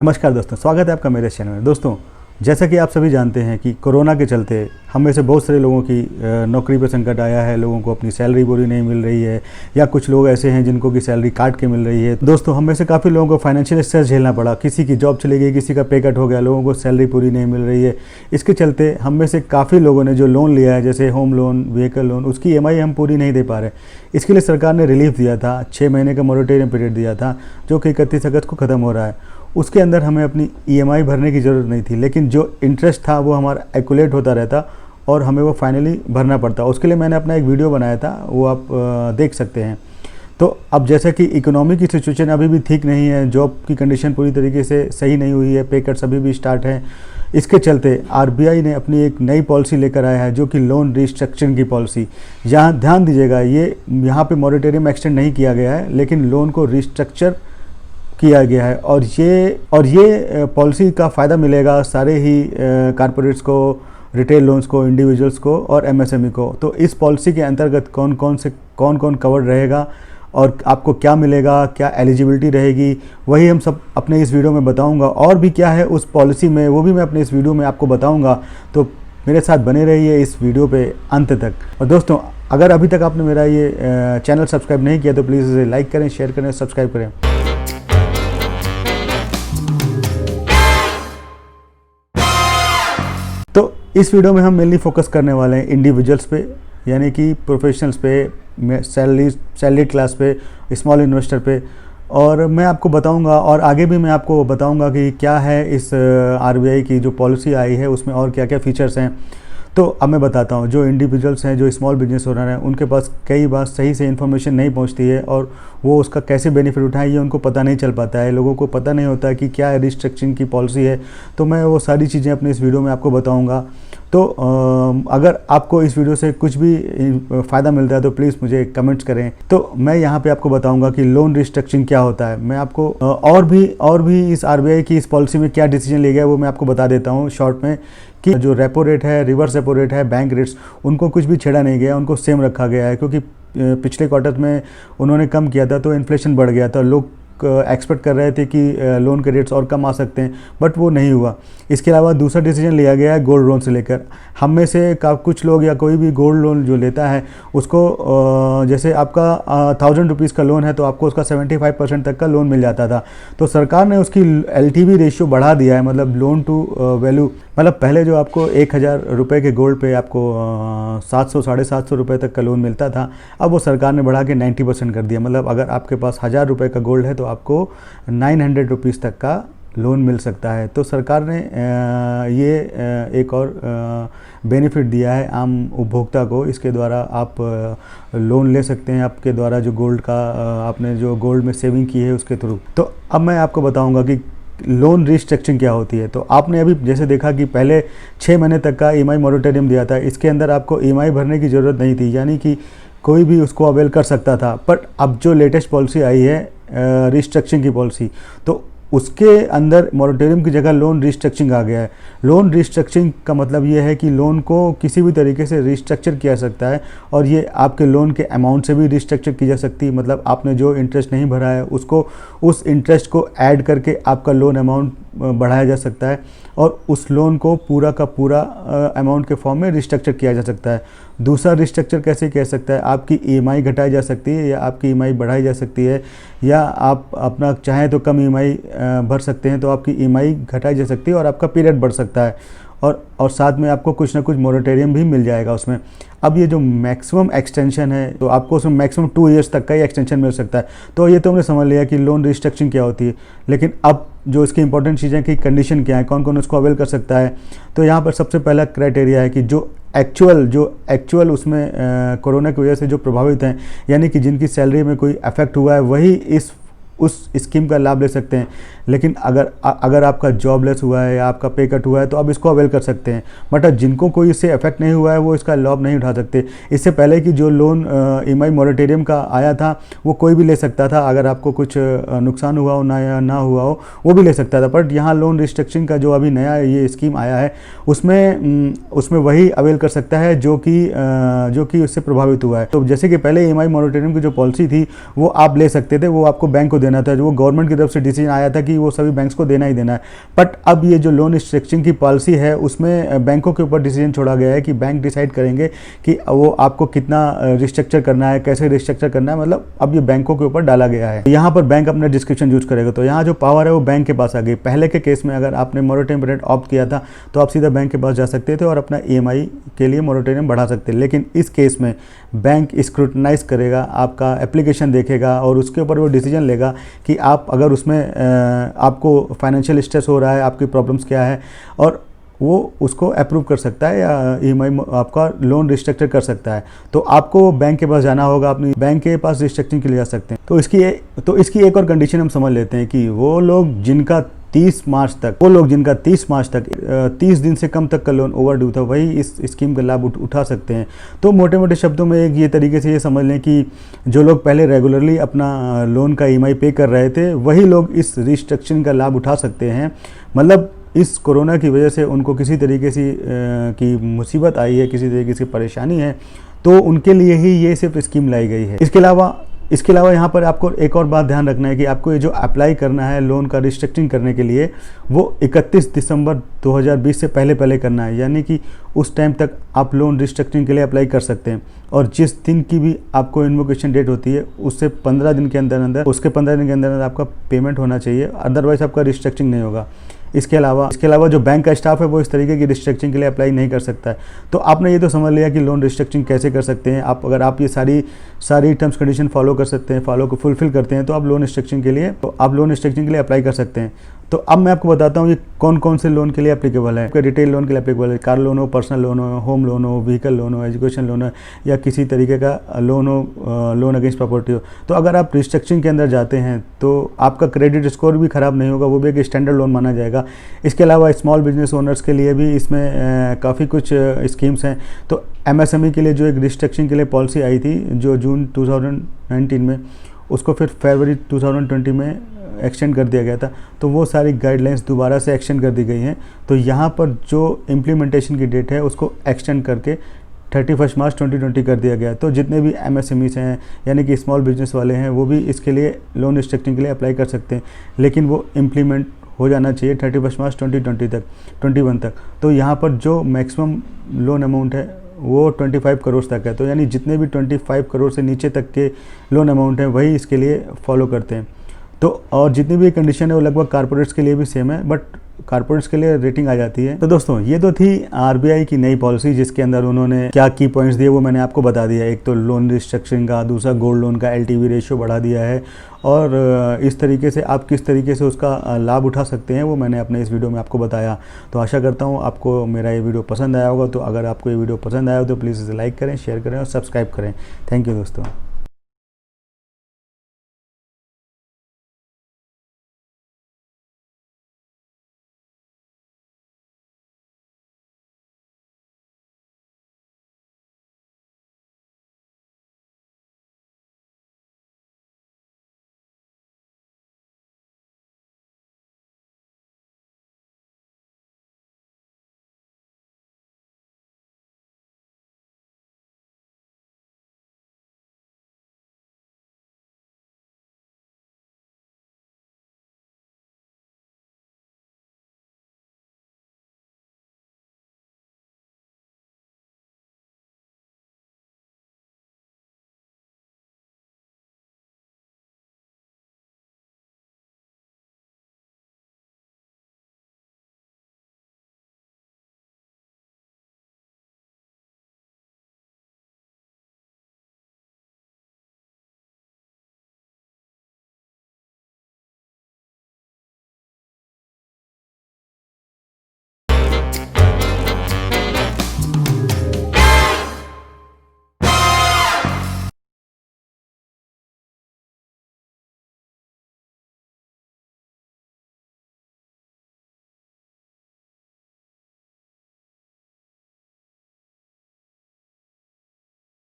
नमस्कार दोस्तों, स्वागत है आपका मेरे चैनल में। दोस्तों, जैसा कि आप सभी जानते हैं कि कोरोना के चलते हम में से बहुत सारे लोगों की नौकरी पर संकट आया है। लोगों को अपनी सैलरी पूरी नहीं मिल रही है या कुछ लोग ऐसे हैं जिनको की सैलरी काट के मिल रही है। दोस्तों, हम में से काफ़ी लोगों को फाइनेंशियल स्ट्रेस झेलना पड़ा। किसी की जॉब चली गई, किसी का पे कट हो गया, लोगों को सैलरी पूरी नहीं मिल रही है। इसके चलते हम में से काफ़ी लोगों ने जो लोन लिया है, जैसे होम लोन, व्हीकल लोन, उसकी EMI हम पूरी नहीं दे पा रहे। इसके लिए सरकार ने रिलीफ दिया था, 6 महीने का मोरेटोरियम पीरियड दिया था, जो कि 31 अगस्त को ख़त्म हो रहा है। उसके अंदर हमें अपनी EMI भरने की ज़रूरत नहीं थी, लेकिन जो इंटरेस्ट था वो हमारा एक्यूलेट होता रहता और हमें वो फाइनली भरना पड़ता। उसके लिए मैंने अपना एक वीडियो बनाया था, वो आप देख सकते हैं। तो अब जैसा कि इकोनॉमी की सिचुएशन अभी भी ठीक नहीं है, जॉब की कंडीशन पूरी तरीके से सही नहीं हुई है, पे कट्स अभी भी स्टार्ट हैं। इसके चलते RBI ने अपनी एक नई पॉलिसी लेकर आया है, जो कि लोन रिस्ट्रक्चरिंग की पॉलिसी। जहाँ ध्यान दीजिएगा, ये यहाँ पे मॉरेटोरियम एक्सटेंड नहीं किया गया है, लेकिन लोन को रिस्ट्रक्चर किया गया है। और ये पॉलिसी का फ़ायदा मिलेगा सारे ही कारपोरेट्स को, रिटेल लोन्स को, इंडिविजुअल्स को और MSME को। तो इस पॉलिसी के अंतर्गत कौन कौन कवर रहेगा और आपको क्या मिलेगा, क्या एलिजिबिलिटी रहेगी, वही हम सब अपने इस वीडियो में बताऊंगा। और भी क्या है उस पॉलिसी में, वो भी मैं अपने इस वीडियो में आपको बताऊंगा। तो मेरे साथ बने रहिए इस वीडियो पे अंत तक। और दोस्तों, अगर अभी तक आपने मेरा ये चैनल सब्सक्राइब नहीं किया तो प्लीज़ इसे लाइक करें, शेयर करें, सब्सक्राइब करें। तो इस वीडियो में हम मेनली फोकस करने वाले हैं इंडिविजुअल्स पे, यानी कि प्रोफेशनल्स पे, सैलरी क्लास पे, स्मॉल इन्वेस्टर पे। और मैं आपको बताऊंगा, और आगे भी मैं आपको बताऊंगा कि क्या है इस RBI की जो पॉलिसी आई है उसमें और क्या क्या फीचर्स हैं। तो अब मैं बताता हूँ। जो इंडिविजुअल्स हैं, जो स्मॉल बिजनेस ओनर हैं, उनके पास कई बार सही से इन्फॉर्मेशन नहीं पहुँचती है और वो उसका कैसे बेनिफिट उठाएं ये उनको पता नहीं चल पाता है। लोगों को पता नहीं होता है कि क्या रिस्ट्रक्चरिंग की पॉलिसी है। तो मैं वो सारी चीज़ें अपने इस वीडियो में आपको बताऊँगा। तो अगर आपको इस वीडियो से कुछ भी फ़ायदा मिलता है तो प्लीज़ मुझे कमेंट्स करें। तो मैं यहाँ पे आपको बताऊँगा कि लोन रिस्ट्रक्चरिंग क्या होता है। मैं आपको और भी इस RBI की इस पॉलिसी में क्या डिसीजन लिया गया है वो मैं आपको बता देता हूँ शॉर्ट में। कि जो रेपो रेट है, रिवर्स रेपो रेट है, बैंक रेट्स, उनको कुछ भी छेड़ा नहीं गया, उनको सेम रखा गया है। क्योंकि पिछले क्वार्टर में उन्होंने कम किया था तो इन्फ्लेशन बढ़ गया था। लोग एक्सपेक्ट कर रहे थे कि लोन के रेट्स और कम आ सकते हैं, बट वो नहीं हुआ। इसके अलावा दूसरा डिसीजन लिया गया है गोल्ड लोन से लेकर। हम में से कुछ लोग या कोई भी गोल्ड लोन जो लेता है उसको, जैसे आपका 1000 रुपीज़ का लोन है तो आपको उसका 75% तक का लोन मिल जाता था। तो सरकार ने उसकी LTV रेशियो बढ़ा दिया है, मतलब लोन टू वैल्यू। मतलब पहले जो आपको 1000 रुपये के गोल्ड पे आपको 700 750 रुपये तक का लोन मिलता था, अब वो सरकार ने बढ़ा के 90% कर दिया। मतलब अगर आपके पास 1000 रुपये का गोल्ड है तो आपको 900 रुपीज़ तक का लोन मिल सकता है। तो सरकार ने ये एक और बेनिफिट दिया है आम उपभोक्ता को। इसके द्वारा आप लोन ले सकते हैं, आपके द्वारा जो गोल्ड का आपने जो गोल्ड में सेविंग की है उसके थ्रू। तो अब मैं आपको बताऊंगा कि लोन रिस्ट्रक्चरिंग क्या होती है। तो आपने अभी जैसे देखा कि पहले 6 महीने तक का EMI मोरेटोरियम दिया था। इसके अंदर आपको EMI भरने की ज़रूरत नहीं थी, यानी कि कोई भी उसको अवेल कर सकता था। बट अब जो लेटेस्ट पॉलिसी आई है रिस्ट्रक्चरिंग की पॉलिसी, तो उसके अंदर मोरेटोरियम की जगह लोन रिस्ट्रक्चरिंग आ गया है। लोन रिस्ट्रक्चरिंग का मतलब ये है कि लोन को किसी भी तरीके से रिस्ट्रक्चर किया सकता है, और ये आपके लोन के अमाउंट से भी रिस्ट्रक्चर की जा सकती है। मतलब आपने जो इंटरेस्ट नहीं भरा है उसको, उस इंटरेस्ट को ऐड करके आपका लोन अमाउंट बढ़ाया जा सकता है, और उस लोन को पूरा का पूरा अमाउंट के फॉर्म में रिस्ट्रक्चर किया जा सकता है। दूसरा रिस्ट्रक्चर कैसे किया सकता है, आपकी EMI घटाई जा सकती है या आपकी EMI बढ़ाई जा सकती है, या आप अपना चाहें तो कम EMI भर सकते हैं तो आपकी EMI घटाई जा सकती है और आपका पीरियड बढ़ सकता है। और साथ में आपको कुछ ना कुछ मोरेटोरियम भी मिल जाएगा उसमें। अब ये जो मैक्सिमम एक्सटेंशन है तो आपको उसमें मैक्सिमम 2 ईयर्स तक का ही एक्सटेंशन मिल सकता है। तो ये तो हमने समझ लिया कि लोन रिस्ट्रक्चरिंग क्या होती है, लेकिन अब जो इसकी इंपॉर्टेंट चीज़ें कि कंडीशन क्या है, कौन कौन उसको अवेल कर सकता है। तो यहाँ पर सबसे पहला क्राइटेरिया है कि जो एक्चुअल उसमें कोरोना की वजह से जो प्रभावित हैं, यानी कि जिनकी सैलरी में कोई अफेक्ट हुआ है, वही उस स्कीम का लाभ ले सकते हैं। लेकिन अगर आपका जॉबलेस हुआ है या आपका पे कट हुआ है तो आप इसको अवेल कर सकते हैं। बट जिनको कोई इससे इफेक्ट नहीं हुआ है वो इसका लाभ नहीं उठा सकते। इससे पहले कि जो लोन EMI मोरेटोरियम का आया था वो कोई भी ले सकता था, अगर आपको कुछ नुकसान हुआ हो ना हुआ हो वो भी ले सकता था। बट यहाँ लोन रिस्ट्रक्चरिंग का जो अभी नया ये स्कीम आया है उसमें वही अवेल कर सकता है जो कि उससे प्रभावित हुआ है। तो जैसे कि पहले EMI मोरेटोरियम की जो पॉलिसी थी वो आप ले सकते थे, वो आपको बैंक को देना था, जो वो गवर्नमेंट की तरफ से डिसीजन आया था कि वो सभी बैंक्स को देना ही देना है। बट अब ये जो लोन रिस्ट्रिक्शन की पॉलिसी है उसमें बैंकों के ऊपर डिसीजन छोड़ा गया है कि बैंक डिसाइड करेंगे कि वो आपको कितना रिस्ट्रक्चर करना है, कैसे रिस्ट्रक्चर करना है, मतलब अब ये बैंकों के ऊपर डाला गया है। यहाँ पर बैंक अपना डिस्क्रिप्शन यूज करेगा, तो यहाँ जो पावर है वो बैंक के पास आ गई। पहले के केस में अगर आपने मोरेटोरियम पीरियड ऑप्ट किया था तो आप सीधा बैंक के पास जा सकते थे और अपना EMI के लिए मोरेटोरियम बढ़ा सकते, लेकिन इस केस में बैंक स्क्रूटनाइज करेगा, आपका एप्लीकेशन देखेगा और उसके ऊपर वो डिसीजन लेगा कि आप अगर उसमें आपको फाइनेंशियल स्ट्रेस हो रहा है, आपकी प्रॉब्लम्स क्या है, और वो उसको अप्रूव कर सकता है या EMI आपका लोन रिस्ट्रक्चर कर सकता है। तो आपको बैंक के पास जाना होगा, अपनी बैंक के पास रिस्ट्रक्चरिंग के लिए जा सकते हैं। तो इसकी एक और कंडीशन हम समझ लेते हैं कि वो लोग जिनका 30 मार्च तक 30 दिन से कम तक का लोन ओवरड्यू था, वही इस स्कीम का लाभ उठा सकते हैं। तो मोटे मोटे शब्दों में एक ये तरीके से ये समझ लें कि जो लोग पहले रेगुलरली अपना लोन का EMI पे कर रहे थे, वही लोग इस रिस्ट्रक्चरिंग का लाभ उठा सकते हैं। मतलब इस कोरोना की वजह से उनको किसी तरीके से की मुसीबत आई है, किसी तरीके की परेशानी है, तो उनके लिए ही ये सिर्फ स्कीम लाई गई है। इसके अलावा यहाँ पर आपको एक और बात ध्यान रखना है कि आपको ये जो अप्लाई करना है लोन का रिस्ट्रक्चरिंग करने के लिए, वो 31 दिसंबर 2020 से पहले करना है। यानी कि उस टाइम तक आप लोन रिस्ट्रक्चरिंग के लिए अप्लाई कर सकते हैं, और जिस दिन की भी आपको इन्वोकेशन डेट होती है उससे 15 दिन के अंदर आपका पेमेंट होना चाहिए, अदरवाइज आपका रिस्ट्रक्चरिंग नहीं होगा। इसके अलावा जो बैंक का स्टाफ है वो इस तरीके की रिस्ट्रक्चरिंग के लिए अप्लाई नहीं कर सकता है। तो आपने ये तो समझ लिया कि लोन रिस्ट्रक्चरिंग कैसे कर सकते हैं। अगर आप ये सारी टर्म्स कंडीशन फॉलो कर सकते हैं, फुलफिल करते हैं, तो आप लोन रिस्ट्रक्चरिंग के लिए अप्लाई कर सकते हैं। तो अब मैं आपको बताता हूँ ये कौन कौन से लोन के लिए एप्लीकेबल है। रिटेल लोन के लिए एप्लीकेबल है, कार लोन हो, पर्सनल लोन हो, होम लोन हो, व्हीकल लोन हो, एजुकेशन लोन हो, या किसी तरीके का लोन हो, लोन अगेंस्ट प्रॉपर्टी हो। तो अगर आप रिस्ट्रक्चरिंग के अंदर जाते हैं तो आपका क्रेडिट स्कोर भी ख़राब नहीं होगा, वो भी एक स्टैंडर्ड लोन माना जाएगा। इसके अलावा स्मॉल बिजनेस ओनर्स के लिए भी इसमें काफ़ी कुछ स्कीम्स हैं। तो MSME के लिए जो एक रिस्ट्रक्चरिंग के लिए पॉलिसी आई थी जो जून 2019 में, उसको फिर फरवरी 2020 में एक्सटेंड कर दिया गया था। तो वो सारी गाइडलाइंस दोबारा से एक्सटेंड कर दी गई हैं। तो यहाँ पर जो इम्प्लीमेंटेशन की डेट है उसको एक्सटेंड करके 31 मार्च 2020 कर दिया गया। तो जितने भी MSMEs हैं यानी कि स्मॉल बिजनेस वाले हैं, वो भी इसके लिए लोन रिस्ट्रक्चरिंग के लिए अप्लाई कर सकते हैं, लेकिन वो इम्प्लीमेंट हो जाना चाहिए 31 मार्च 2021 तक। तो यहाँ पर जो मैक्सिमम लोन अमाउंट है वो 25 करोड़ तक है। तो यानी जितने भी 25 करोड़ से नीचे तक के लोन अमाउंट हैं वही इसके लिए फॉलो करते हैं। तो और जितनी भी कंडीशन है वो लगभग कारपोरेट्स के लिए भी सेम है, बट कारपोरेट्स के लिए रेटिंग आ जाती है। तो दोस्तों ये तो थी RBI की नई पॉलिसी, जिसके अंदर उन्होंने क्या की पॉइंट्स दिए वो मैंने आपको बता दिया। एक तो लोन रिस्ट्रक्चरिंग का, दूसरा गोल्ड लोन का LTV रेशियो बढ़ा दिया है, और इस तरीके से आप किस तरीके से उसका लाभ उठा सकते हैं वो मैंने अपने इस वीडियो में आपको बताया। तो आशा करता हूँ आपको मेरा ये वीडियो पसंद आया होगा। तो अगर आपको ये वीडियो पसंद आया हो तो प्लीज़ इसे लाइक करें, शेयर करें और सब्सक्राइब करें। थैंक यू दोस्तों।